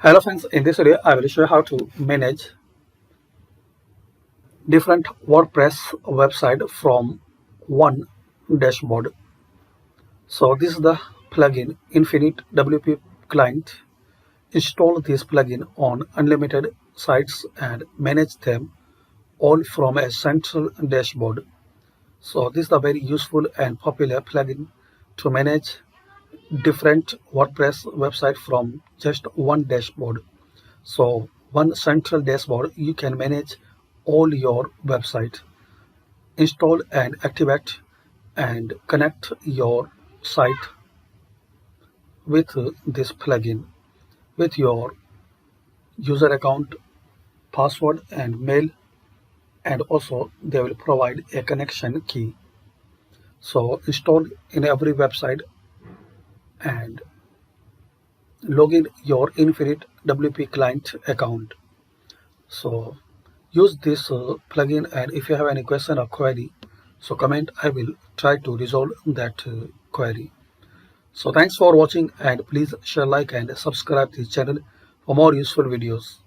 Hello friends, in this video I will show you how to manage different WordPress website from one dashboard. So this is the plugin Infinite WP Client. Install this plugin on unlimited sites and manage them all from a central dashboard. So this is a very useful and popular plugin to manage different WordPress website from just one dashboard. So one central dashboard, you can manage all your website, install and activate and connect your site with this plugin with your user account, password and mail, and also they will provide a connection key. So install in every website and log in your Infinite WP client account. So use this plugin, and if you have any question or query, so comment. I will try to resolve that query. So thanks for watching, and please share, like and subscribe this channel for more useful videos.